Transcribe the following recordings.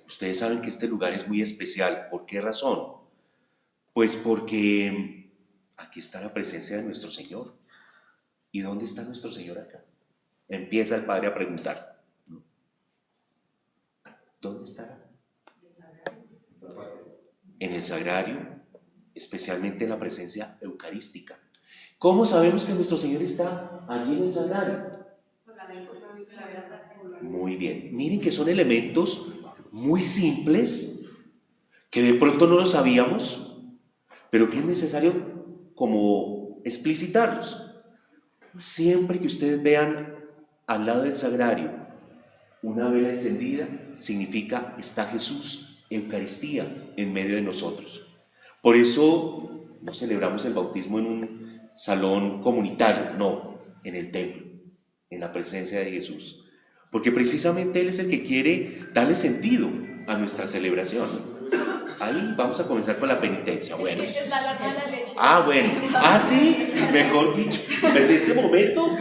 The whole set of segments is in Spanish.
Ustedes saben que este lugar es muy especial. ¿Por qué razón? Pues porque aquí está la presencia de nuestro Señor. ¿Y dónde está nuestro Señor acá? Empieza el Padre a preguntar. ¿Dónde estará? En el sagrario, especialmente en la presencia eucarística. ¿Cómo sabemos que nuestro Señor está allí en el sagrario? Muy bien. Miren que son elementos muy simples, que de pronto no lo sabíamos, pero que es necesario como explicitarlos. Siempre que ustedes vean al lado del sagrario una vela encendida, significa está Jesús, Eucaristía, en medio de nosotros. Por eso no celebramos el bautismo en un salón comunitario, no, en el templo, en la presencia de Jesús. Porque precisamente Él es el que quiere darle sentido a nuestra celebración. Ahí vamos a comenzar con la penitencia. Bueno. Es la alarma de la leche. Bueno. Sí, mejor dicho. Pero en este momento.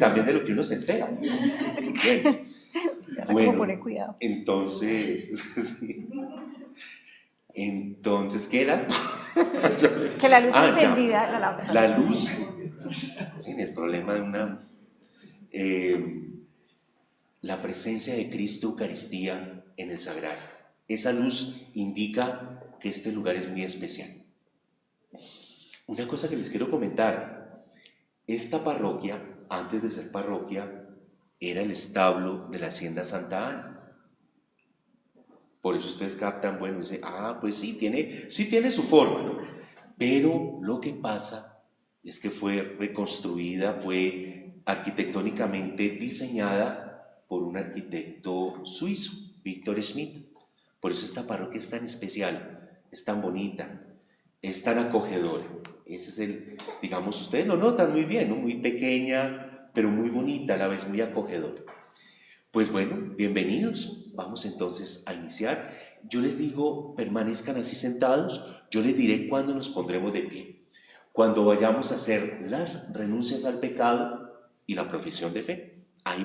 También de lo que uno se entera. Bien. Bueno, entonces. Entonces, ¿qué era? Que la luz encendida. La luz. En el problema de una. La presencia de Cristo Eucaristía en el sagrario. Esa luz indica que este lugar es muy especial. Una cosa que les quiero comentar, esta parroquia, antes de ser parroquia, era el establo de la Hacienda Santa Ana. Por eso ustedes captan, bueno, dicen, pues sí tiene su forma, ¿no? Pero lo que pasa es que fue reconstruida, fue arquitectónicamente diseñada por un arquitecto suizo, Victor Schmidt. Por eso esta parroquia es tan especial, es tan bonita, es tan acogedora. Ese es el, digamos, ustedes lo notan muy bien, ¿no? Muy pequeña, pero muy bonita, a la vez muy acogedora. Pues bueno, bienvenidos. Vamos entonces a iniciar. Yo les digo, permanezcan así sentados. Yo les diré cuándo nos pondremos de pie. Cuando vayamos a hacer las renuncias al pecado y la profesión de fe. Ahí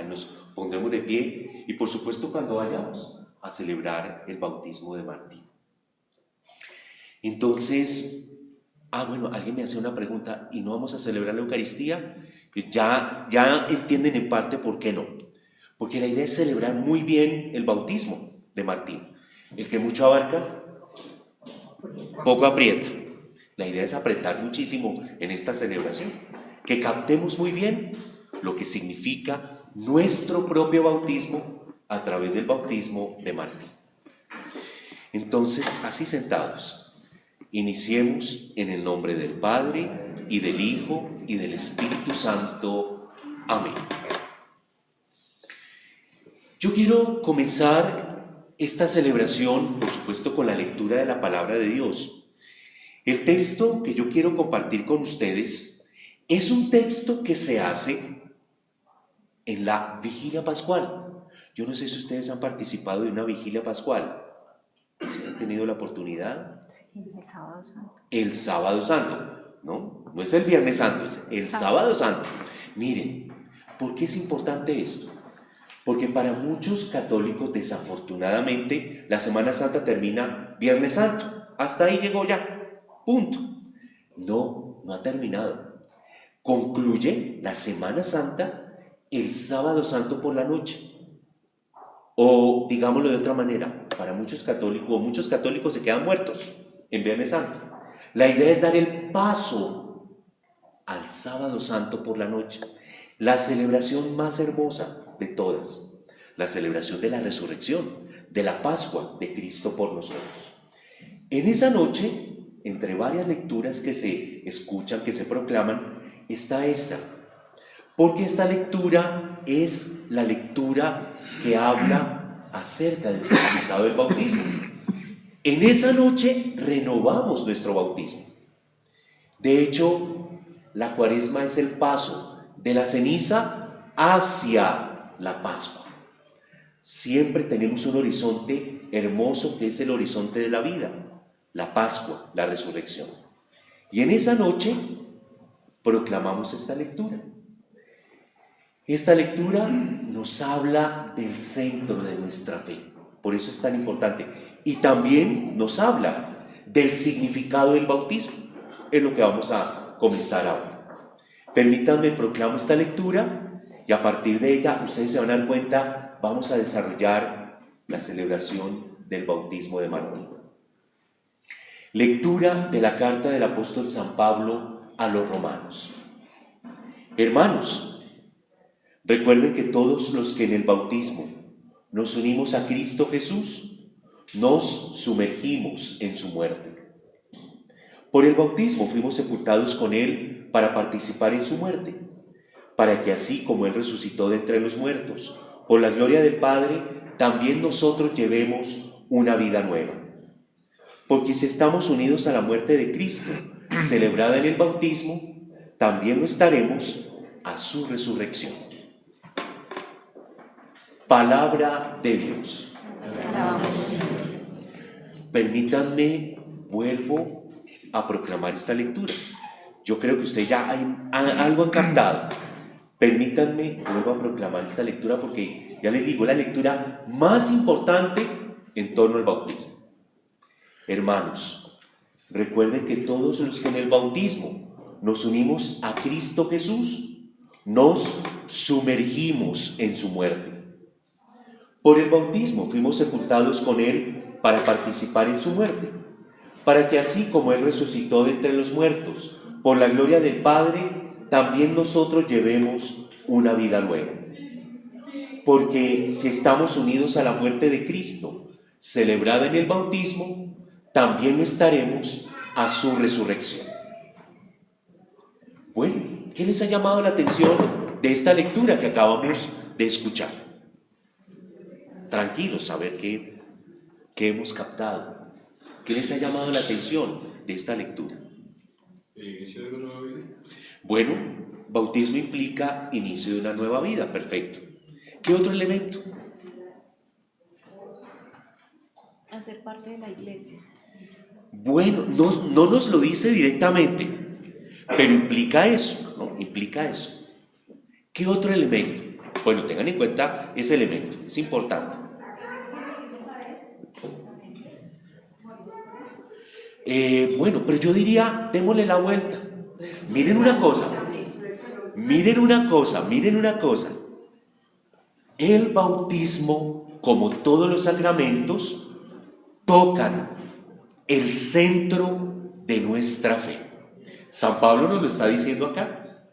nos pondremos de pie. Y por supuesto cuando vayamos a celebrar el bautismo de Martín. Entonces, bueno, alguien me hace una pregunta. ¿Y no vamos a celebrar la Eucaristía? Ya entienden en parte por qué no. Porque la idea es celebrar muy bien el bautismo de Martín. El que mucho abarca, poco aprieta. La idea es apretar muchísimo en esta celebración. Que captemos muy bien lo que significa nuestro propio bautismo a través del bautismo de Martín. Entonces, así sentados, iniciemos en el nombre del Padre, y del Hijo, y del Espíritu Santo. Amén. Yo quiero comenzar esta celebración, por supuesto, con la lectura de la palabra de Dios. El texto que yo quiero compartir con ustedes es un texto que se hace en la vigilia pascual. Yo no sé si ustedes han participado de una vigilia pascual. ¿Sí han tenido la oportunidad? El sábado santo. El sábado santo, ¿no? No es el viernes santo, es el sábado santo. Miren, ¿por qué es importante esto? Porque para muchos católicos, desafortunadamente, la Semana Santa termina Viernes Santo. Hasta ahí llegó ya. Punto. No ha terminado. Concluye la Semana Santa el sábado santo por la noche. O digámoslo de otra manera, para muchos católicos se quedan muertos en Viernes Santo. La idea es dar el paso al sábado santo por la noche. La celebración más hermosa de todas, la celebración de la resurrección, de la Pascua de Cristo por nosotros. En esa noche, entre varias lecturas que se escuchan, que se proclaman, está esta, porque esta lectura es la lectura que habla acerca del significado del bautismo. En esa noche renovamos nuestro bautismo. De hecho, la Cuaresma es el paso de la ceniza hacia la Pascua. Siempre tenemos un horizonte hermoso que es el horizonte de la vida, la Pascua, la resurrección. Y en esa noche proclamamos esta lectura. Esta lectura nos habla del centro de nuestra fe, por eso es tan importante. Y también nos habla del significado del bautismo, es lo que vamos a comentar ahora. Permítanme proclamo esta lectura y a partir de ella ustedes se van a dar cuenta, vamos a desarrollar la celebración del bautismo de Martín. Lectura de la carta del apóstol San Pablo a los romanos. Hermanos, recuerden que todos los que en el bautismo nos unimos a Cristo Jesús, nos sumergimos en su muerte. Por el bautismo fuimos sepultados con Él para participar en su muerte, para que así como Él resucitó de entre los muertos, por la gloria del Padre, también nosotros llevemos una vida nueva. Porque si estamos unidos a la muerte de Cristo, celebrada en el bautismo, también lo estaremos a su resurrección. Palabra de Dios. Permítanme, vuelvo a proclamar esta lectura. Yo creo que ustedes ya algo han captado. Permítanme, vuelvo a proclamar esta lectura porque, ya les digo, la lectura más importante en torno al bautismo. Hermanos, recuerden que todos los que en el bautismo nos unimos a Cristo Jesús, nos sumergimos en su muerte. Por el bautismo fuimos sepultados con Él para participar en su muerte, para que así como Él resucitó de entre los muertos, por la gloria del Padre, también nosotros llevemos una vida nueva. Porque si estamos unidos a la muerte de Cristo, celebrada en el bautismo, también lo estaremos a su resurrección. Bueno, ¿qué les ha llamado la atención de esta lectura que acabamos de escuchar? Tranquilos, a ver qué hemos captado. ¿Qué les ha llamado la atención de esta lectura? ¿El inicio de una nueva vida? Bueno, bautismo implica inicio de una nueva vida, perfecto. ¿Qué otro elemento? Hacer parte de la iglesia. Bueno, no nos lo dice directamente, pero implica eso, ¿no? Implica eso. ¿Qué otro elemento? Bueno, tengan en cuenta ese elemento, es importante. Bueno, pero yo diría, démosle la vuelta. Miren una cosa. El bautismo, como todos los sacramentos, tocan el centro de nuestra fe. San Pablo nos lo está diciendo acá.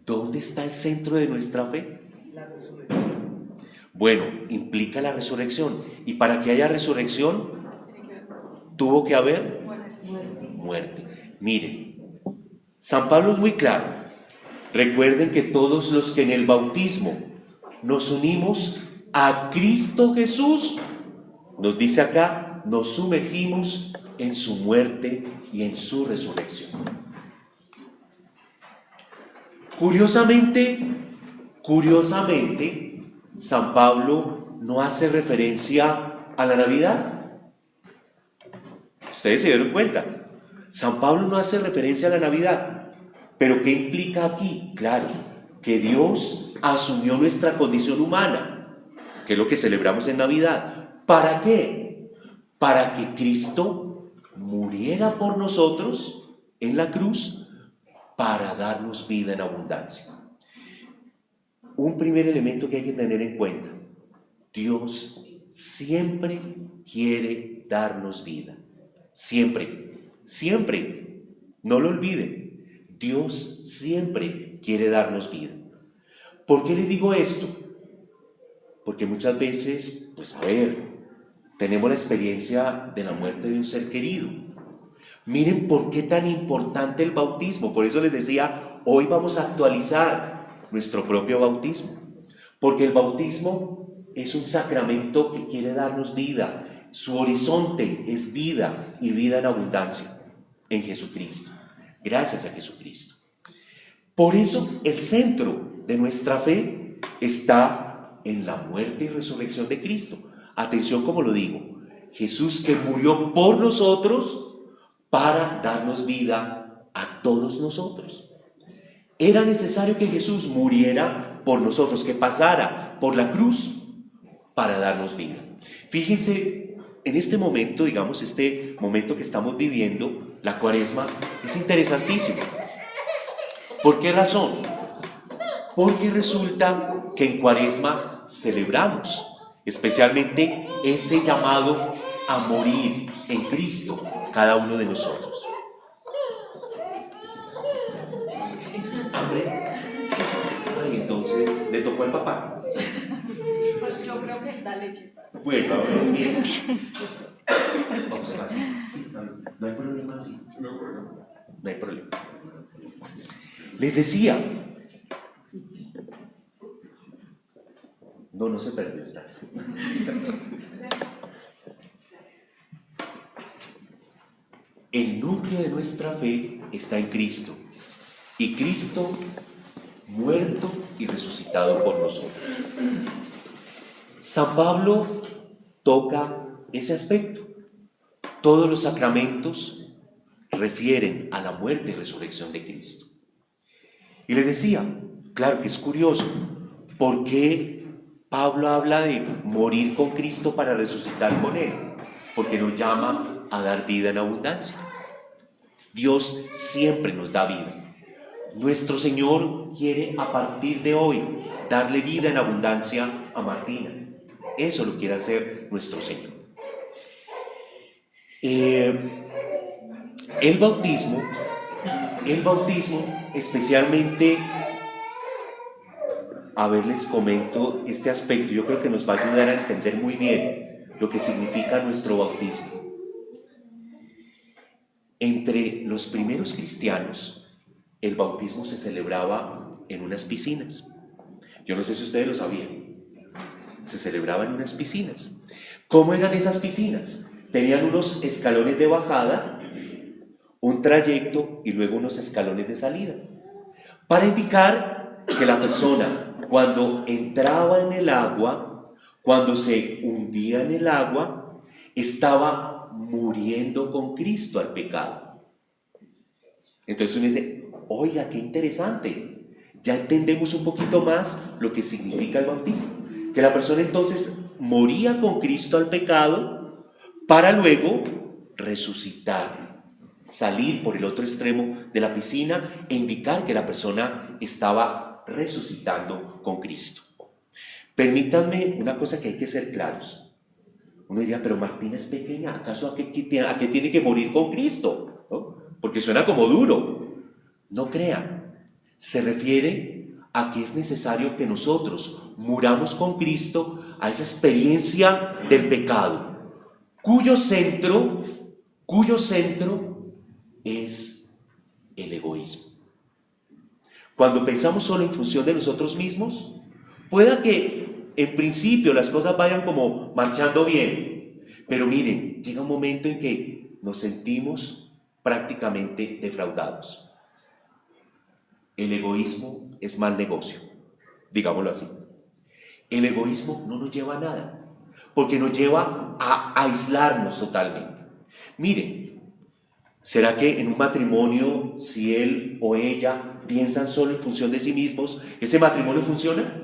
¿Dónde está el centro de nuestra fe? La resurrección. Bueno, implica la resurrección. Y para que haya resurrección, tuvo que haber muerte. Miren, San Pablo es muy claro. Recuerden que todos los que en el bautismo nos unimos a Cristo Jesús, nos dice acá, nos sumergimos en su muerte y en su resurrección. Curiosamente, San Pablo no hace referencia a la Navidad. Ustedes se dieron cuenta. San Pablo no hace referencia a la Navidad. ¿Pero qué implica aquí? Claro, que Dios asumió nuestra condición humana, que es lo que celebramos en Navidad. ¿Para qué? Para que Cristo muriera por nosotros en la cruz para darnos vida en abundancia. Un primer elemento que hay que tener en cuenta: Dios siempre quiere darnos vida. Siempre. No lo olviden. Dios siempre quiere darnos vida. ¿Por qué les digo esto? Porque muchas veces, tenemos la experiencia de la muerte de un ser querido. Miren por qué tan importante el bautismo. Por eso les decía, hoy vamos a actualizar nuestro propio bautismo. Porque el bautismo es un sacramento que quiere darnos vida. Su horizonte es vida y vida en abundancia en Jesucristo. Gracias a Jesucristo. Por eso el centro de nuestra fe está en la muerte y resurrección de Cristo. Atención como lo digo. Jesús que murió por nosotros para darnos vida a todos nosotros. Era necesario que Jesús muriera por nosotros, que pasara por la cruz para darnos vida. Fíjense, en este momento, digamos, este momento que estamos viviendo, la Cuaresma, es interesantísimo. ¿Por qué razón? Porque resulta que en Cuaresma celebramos especialmente ese llamado a morir en Cristo, cada uno de nosotros. ¿Hambre? Ay, entonces, ¿le tocó al papá? Yo creo que da leche. Bueno, a ver, bien. Vamos a así. Sí, está bien. No hay problema así. No hay problema. Les decía. No se perdió, está. El núcleo de nuestra fe está en Cristo. Y Cristo muerto y resucitado por nosotros. San Pablo toca ese aspecto. Todos los sacramentos refieren a la muerte y resurrección de Cristo. Y le decía, claro que es curioso, ¿por qué Pablo habla de morir con Cristo para resucitar con Él? Porque nos llama a dar vida en abundancia. Dios siempre nos da vida. Nuestro Señor quiere a partir de hoy darle vida en abundancia a Martina. Eso lo quiere hacer nuestro Señor. El bautismo especialmente, a ver, les comento este aspecto, yo creo que nos va a ayudar a entender muy bien lo que significa nuestro bautismo. Entre los primeros cristianos, el bautismo se celebraba en unas piscinas. Yo no sé si ustedes lo sabían. Se celebraba en unas piscinas. ¿Cómo eran esas piscinas? Tenían unos escalones de bajada, un trayecto y luego unos escalones de salida, para indicar que la persona, cuando entraba en el agua, cuando se hundía en el agua, estaba muriendo con Cristo al pecado. Entonces uno dice, oiga, qué interesante, ya entendemos un poquito más lo que significa el bautismo, que la persona entonces moría con Cristo al pecado para luego resucitar, salir por el otro extremo de la piscina e indicar que la persona estaba resucitando con Cristo. Permítanme una cosa que hay que ser claros. Uno diría, pero Martina es pequeña, ¿acaso a qué tiene que morir con Cristo? ¿No? Porque suena como duro. No crean, se refiere a que es necesario que nosotros muramos con Cristo a esa experiencia del pecado, cuyo centro es el egoísmo. Cuando pensamos solo en función de nosotros mismos, pueda que en principio las cosas vayan como marchando bien, pero miren, llega un momento en que nos sentimos prácticamente defraudados. El egoísmo es mal negocio, digámoslo así. El egoísmo no nos lleva a nada, porque nos lleva a aislarnos totalmente. Miren, ¿será que en un matrimonio, si él o ella piensan solo en función de sí mismos, ese matrimonio funciona?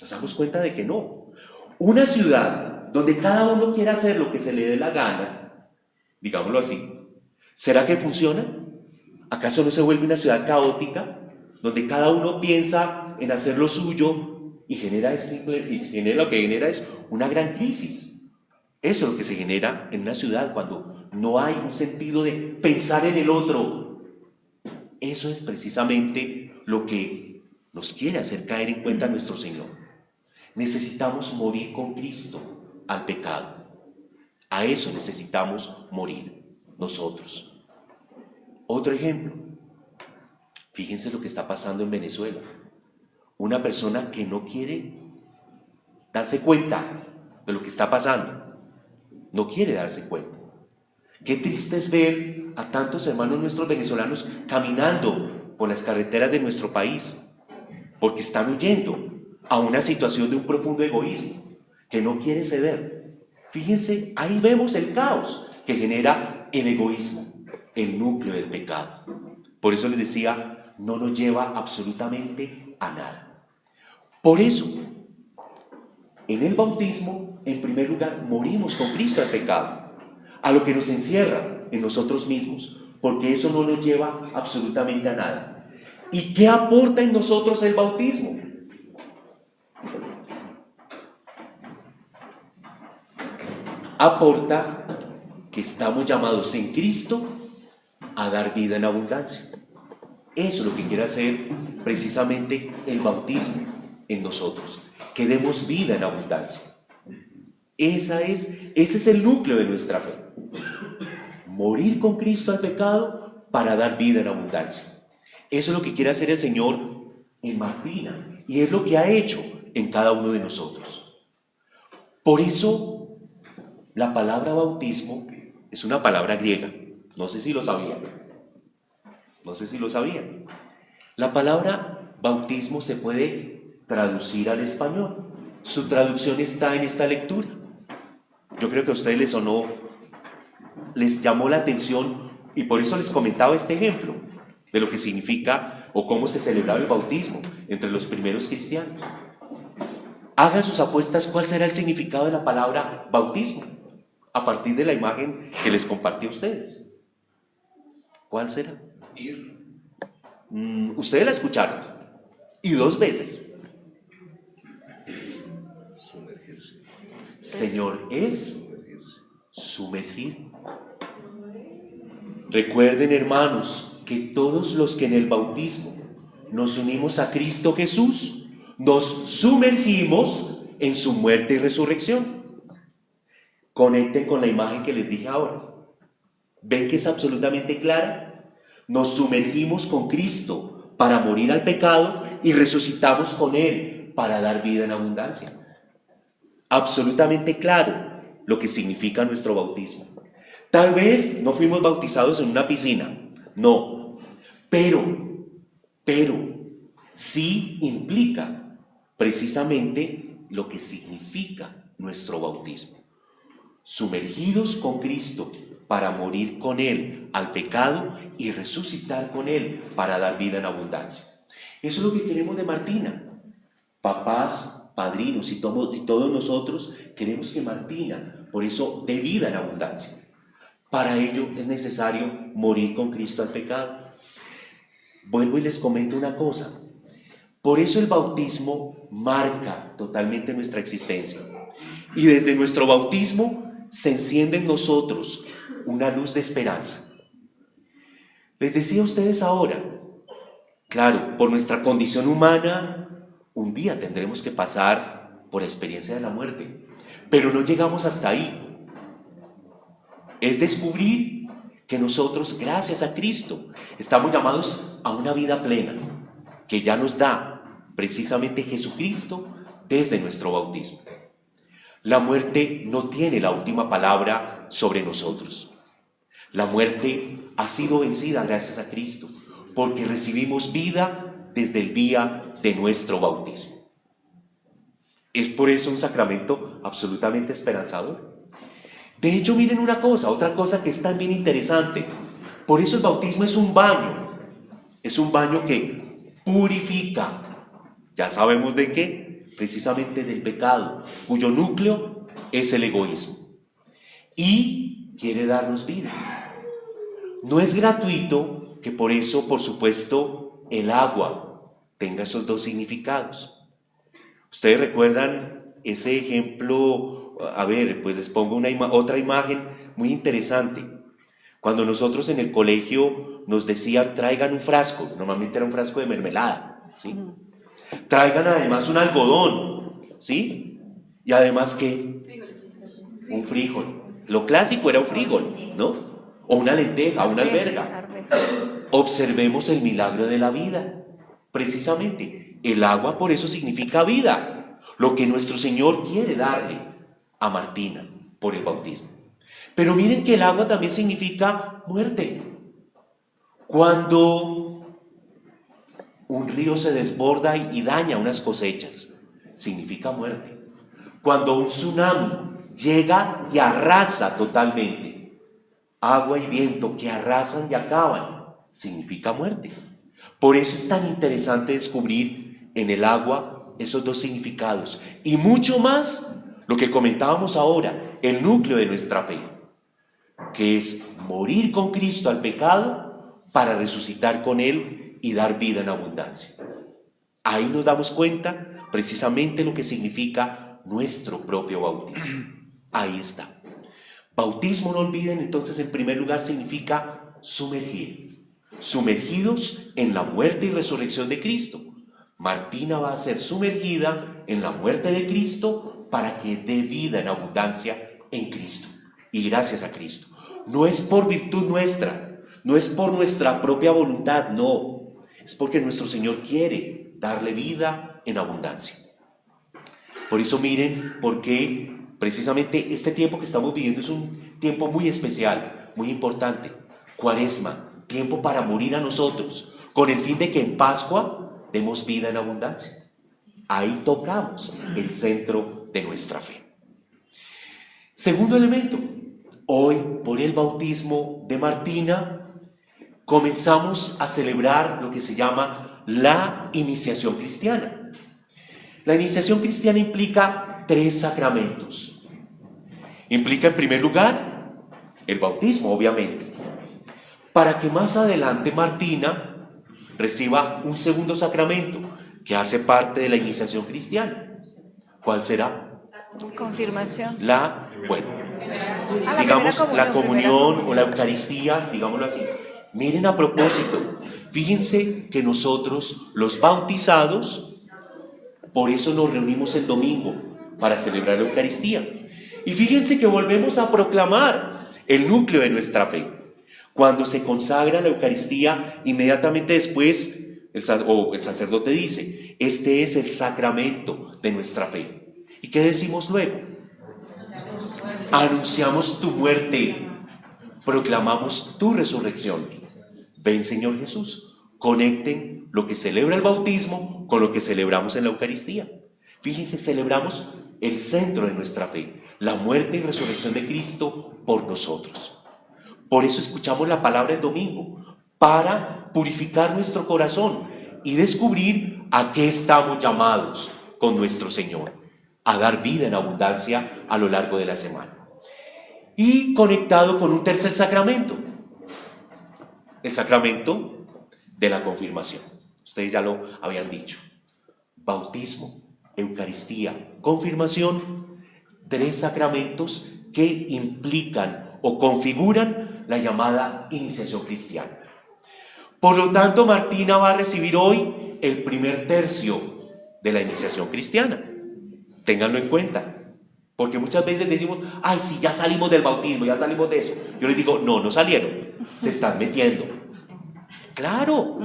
Nos damos cuenta de que no. Una ciudad donde cada uno quiera hacer lo que se le dé la gana, digámoslo así, ¿será que funciona? ¿Acaso no se vuelve una ciudad caótica, donde cada uno piensa en hacer lo suyo y lo que genera es una gran crisis? Eso es lo que se genera en una ciudad cuando no hay un sentido de pensar en el otro. Eso es precisamente lo que nos quiere hacer caer en cuenta nuestro Señor. Necesitamos morir con Cristo al pecado. A eso necesitamos morir nosotros. Otro ejemplo, fíjense lo que está pasando en Venezuela. Una persona que no quiere darse cuenta de lo que está pasando, no quiere darse cuenta. Qué triste es ver a tantos hermanos nuestros venezolanos caminando por las carreteras de nuestro país, porque están huyendo a una situación de un profundo egoísmo que no quiere ceder. Fíjense, ahí vemos el caos que genera el egoísmo, el núcleo del pecado. Por eso les decía, no nos lleva absolutamente a nada. Por eso, en el bautismo, en primer lugar, morimos con Cristo al pecado, a lo que nos encierra en nosotros mismos, porque eso no nos lleva absolutamente a nada. ¿Y qué aporta en nosotros el bautismo? Aporta que estamos llamados en Cristo a dar vida en abundancia. Eso es lo que quiere hacer precisamente el bautismo en nosotros, que demos vida en abundancia. Ese es el núcleo de nuestra fe. Morir con Cristo al pecado para dar vida en abundancia. Eso es lo que quiere hacer el Señor en Martina y es lo que ha hecho en cada uno de nosotros. Por eso, la palabra bautismo es una palabra griega. No sé si lo sabían. La palabra bautismo se puede traducir al español. Su traducción está en esta lectura. Yo creo que a ustedes les llamó la atención y por eso les comentaba este ejemplo de lo que significa o cómo se celebraba el bautismo entre los primeros cristianos. Hagan sus apuestas cuál será el significado de la palabra bautismo a partir de la imagen que les compartí a ustedes. ¿Cuál será? Ir. Ustedes la escucharon y 2 veces. Sumergirse. Señor, es sumergir. Recuerden, hermanos, que todos los que en el bautismo nos unimos a Cristo Jesús, nos sumergimos en su muerte y resurrección. Conecten con la imagen que les dije ahora. ¿Ven que es absolutamente clara? Nos sumergimos con Cristo para morir al pecado y resucitamos con Él para dar vida en abundancia. Absolutamente claro lo que significa nuestro bautismo. Tal vez no fuimos bautizados en una piscina, no, pero sí implica precisamente lo que significa nuestro bautismo. Sumergidos con Cristo para morir con Él al pecado y resucitar con Él para dar vida en abundancia. Eso es lo que queremos de Martina. Papás, padrinos y todos nosotros queremos que Martina, por eso, dé vida en abundancia. Para ello es necesario morir con Cristo al pecado. Vuelvo y les comento una cosa. Por eso el bautismo marca totalmente nuestra existencia. Y desde nuestro bautismo se enciende en nosotros una luz de esperanza. Les decía a ustedes ahora, claro, por nuestra condición humana, un día tendremos que pasar por la experiencia de la muerte, pero no llegamos hasta ahí. Es descubrir que nosotros, gracias a Cristo, estamos llamados a una vida plena, que ya nos da precisamente Jesucristo desde nuestro bautismo. La muerte no tiene la última palabra sobre nosotros. La muerte ha sido vencida gracias a Cristo, porque recibimos vida desde el día de nuestro bautismo. Es por eso un sacramento absolutamente esperanzador. De hecho, miren otra cosa que es también interesante. Por eso el bautismo es un baño que purifica. Ya sabemos de qué, precisamente del pecado, cuyo núcleo es el egoísmo. Y quiere darnos vida. No es gratuito que por eso, por supuesto, el agua tenga esos 2 significados. Ustedes recuerdan ese ejemplo. A ver, pues les pongo otra imagen muy interesante. Cuando nosotros en el colegio nos decían traigan un frasco, normalmente era un frasco de mermelada, ¿sí? Traigan además un algodón, ¿sí? Y además ¿qué? Un frijol. Lo clásico era un frijol, ¿no? O una lenteja, una alberga. Observemos el milagro de la vida. Precisamente, el agua por eso significa vida, lo que nuestro Señor quiere darle a Martina por el bautismo. Pero miren que el agua también significa muerte. Cuando un río se desborda y daña unas cosechas, significa muerte. Cuando un tsunami llega y arrasa totalmente, agua y viento que arrasan y acaban, significa muerte. Por eso es tan interesante descubrir en el agua esos dos significados y mucho más lo que comentábamos ahora, el núcleo de nuestra fe, que es morir con Cristo al pecado para resucitar con Él y dar vida en abundancia. Ahí nos damos cuenta precisamente lo que significa nuestro propio bautismo. Ahí está. Bautismo, no olviden, entonces, en primer lugar significa sumergir. Sumergidos en la muerte y resurrección de Cristo. Martina va a ser sumergida en la muerte de Cristo para que dé vida en abundancia en Cristo y gracias a Cristo. No es por virtud nuestra, no es por nuestra propia voluntad, no. Es porque nuestro Señor quiere darle vida en abundancia. Por eso miren por qué precisamente este tiempo que estamos viviendo es un tiempo muy especial, muy importante. Cuaresma, tiempo para morir a nosotros, con el fin de que en Pascua demos vida en abundancia. Ahí tocamos el centro de nuestra fe. Segundo elemento, hoy por el bautismo de Martina comenzamos a celebrar lo que se llama la iniciación cristiana. La iniciación cristiana implica 3 sacramentos. Implica en primer lugar el bautismo, obviamente, para que más adelante Martina reciba un segundo sacramento que hace parte de la iniciación cristiana. ¿Cuál será? Confirmación. Digamos la comunión o la Eucaristía, digámoslo así. Miren, a propósito, fíjense que nosotros, los bautizados, por eso nos reunimos el domingo para celebrar la Eucaristía. Y fíjense que volvemos a proclamar el núcleo de nuestra fe. Cuando se consagra la Eucaristía, inmediatamente después el sacerdote dice: este es el sacramento de nuestra fe. ¿Y qué decimos luego? Anunciamos tu muerte, proclamamos tu resurrección. Ven, Señor Jesús. Conecten lo que celebra el bautismo con lo que celebramos en la Eucaristía. Fíjense, celebramos el centro de nuestra fe, la muerte y resurrección de Cristo por nosotros. Por eso escuchamos la palabra el domingo, para purificar nuestro corazón y descubrir a qué estamos llamados con nuestro Señor, a dar vida en abundancia a lo largo de la semana. Y conectado con un tercer sacramento, el sacramento de la confirmación. Ustedes ya lo habían dicho. Bautismo, Eucaristía, confirmación, 3 sacramentos que implican o configuran la llamada iniciación cristiana. Por lo tanto, Martina va a recibir hoy el primer tercio de la iniciación cristiana. Ténganlo en cuenta. Porque muchas veces decimos: ay, sí, ya salimos del bautismo, ya salimos de eso. Yo les digo: no salieron, se están metiendo. Claro,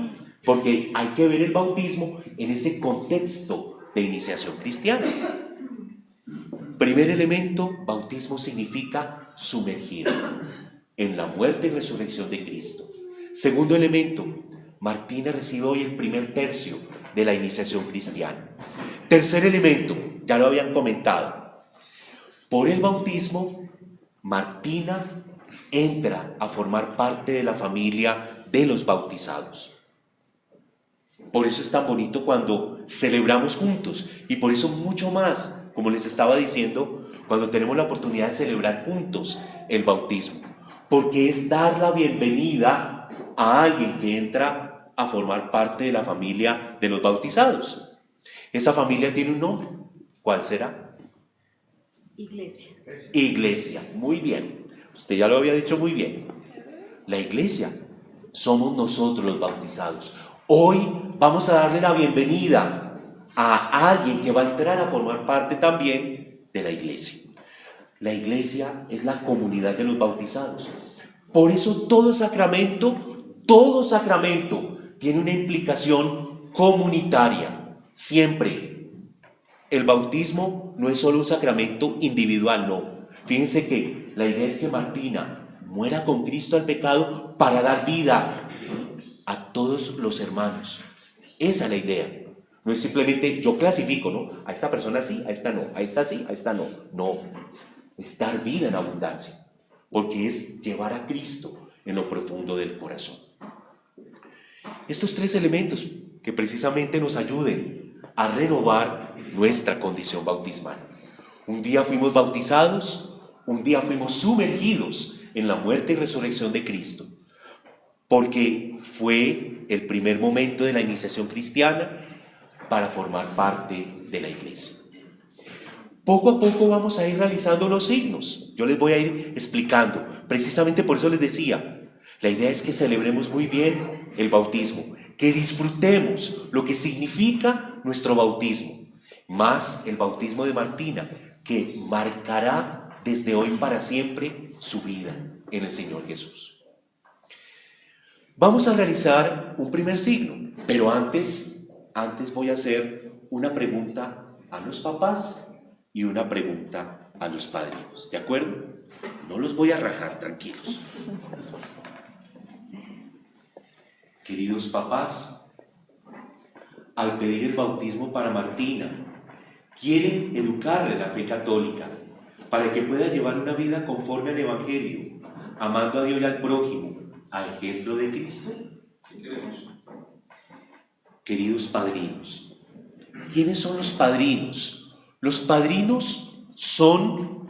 porque hay que ver el bautismo en ese contexto de iniciación cristiana. Primer elemento, bautismo significa sumergir en la muerte y resurrección de Cristo. Segundo elemento, Martina recibe hoy el primer tercio de la iniciación cristiana. Tercer elemento, ya lo habían comentado. Por el bautismo, Martina entra a formar parte de la familia de los bautizados. Por eso es tan bonito cuando celebramos juntos, y por eso mucho más, como les estaba diciendo, cuando tenemos la oportunidad de celebrar juntos el bautismo, porque es dar la bienvenida a alguien que entra a formar parte de la familia de los bautizados. Esa familia tiene un nombre. ¿Cuál será? Iglesia. Iglesia, muy bien. Usted ya lo había dicho muy bien. La iglesia somos nosotros los bautizados. Hoy vamos a darle la bienvenida a alguien que va a entrar a formar parte también de la iglesia. La iglesia es la comunidad de los bautizados. Por eso todo sacramento tiene una implicación comunitaria. Siempre. El bautismo no es solo un sacramento individual, no. Fíjense que la idea es que Martina muera con Cristo al pecado para dar vida a todos los hermanos. Esa es la idea. No es simplemente yo clasifico, ¿no? A esta persona sí, a esta no, a esta sí, a esta no. No, es dar vida en abundancia, porque es llevar a Cristo en lo profundo del corazón. Estos 3 elementos que precisamente nos ayuden a renovar nuestra condición bautismal. Un día fuimos bautizados, un día fuimos sumergidos en la muerte y resurrección de Cristo, porque fue el primer momento de la iniciación cristiana para formar parte de la iglesia. Poco a poco vamos a ir realizando los signos. Yo les voy a ir explicando. Precisamente por eso les decía, la idea es que celebremos muy bien el bautismo, que disfrutemos lo que significa nuestro bautismo, más el bautismo de Martina, que marcará desde hoy para siempre su vida en el Señor Jesús. Vamos a realizar un primer signo, pero antes voy a hacer una pregunta a los papás y una pregunta a los padrinos, ¿de acuerdo? No los voy a rajar, tranquilos. Queridos papás, al pedir el bautismo para Martina, quieren educarle en la fe católica para que pueda llevar una vida conforme al Evangelio, amando a Dios y al prójimo, a ejemplo de Cristo. Queridos padrinos, ¿quiénes son los padrinos? Los padrinos son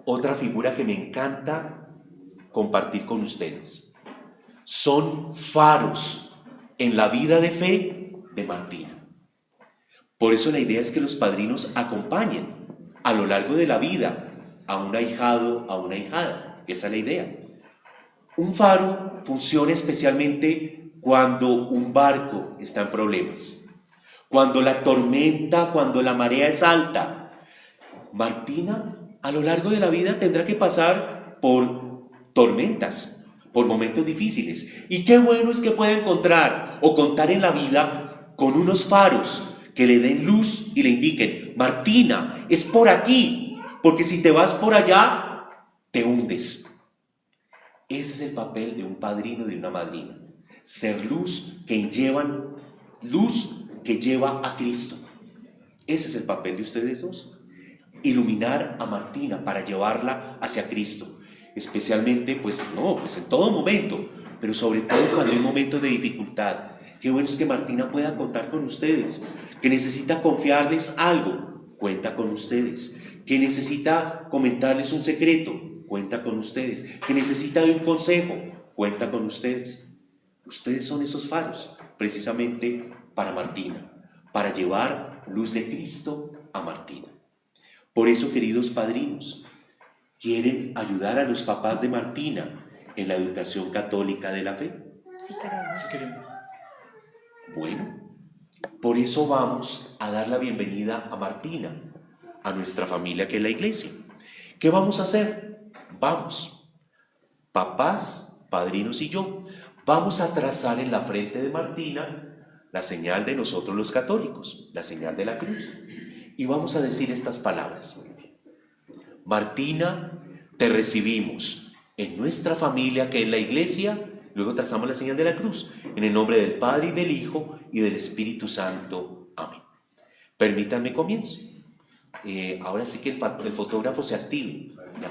otra figura que me encanta compartir con ustedes. Son faros en la vida de fe de Martina. Por eso la idea es que los padrinos acompañen a lo largo de la vida a un ahijado, a una ahijada. Esa es la idea. Un faro funciona especialmente cuando un barco está en problemas. Cuando la tormenta, cuando la marea es alta. Martina, a lo largo de la vida tendrá que pasar por tormentas, por momentos difíciles. Y qué bueno es que pueda encontrar o contar en la vida con unos faros que le den luz y le indiquen: Martina, es por aquí, porque si te vas por allá, te hundes. Ese es el papel de un padrino y de una madrina. Ser luz que lleva a Cristo. Ese es el papel de ustedes dos. Iluminar a Martina para llevarla hacia Cristo. Especialmente, pues en todo momento, pero sobre todo cuando hay momentos de dificultad. Qué bueno es que Martina pueda contar con ustedes. Que necesita confiarles algo, cuenta con ustedes. Que necesita comentarles un secreto, cuenta con ustedes. Que necesita de un consejo, cuenta con ustedes. Ustedes son esos faros, precisamente para Martina, para llevar luz de Cristo a Martina. Por eso, queridos padrinos, ¿quieren ayudar a los papás de Martina en la educación católica de la fe? Sí, queremos. Bueno, por eso vamos a dar la bienvenida a Martina, a nuestra familia que es la iglesia. ¿Qué vamos a hacer? Vamos, papás, padrinos y yo, vamos a trazar en la frente de Martina la señal de nosotros los católicos, la señal de la cruz. Y vamos a decir estas palabras: Martina, te recibimos en nuestra familia que es la iglesia. Luego trazamos la señal de la cruz, en el nombre del Padre y del Hijo y del Espíritu Santo. Amén. Permítanme comienzo. Ahora sí que el fotógrafo se active. Ya.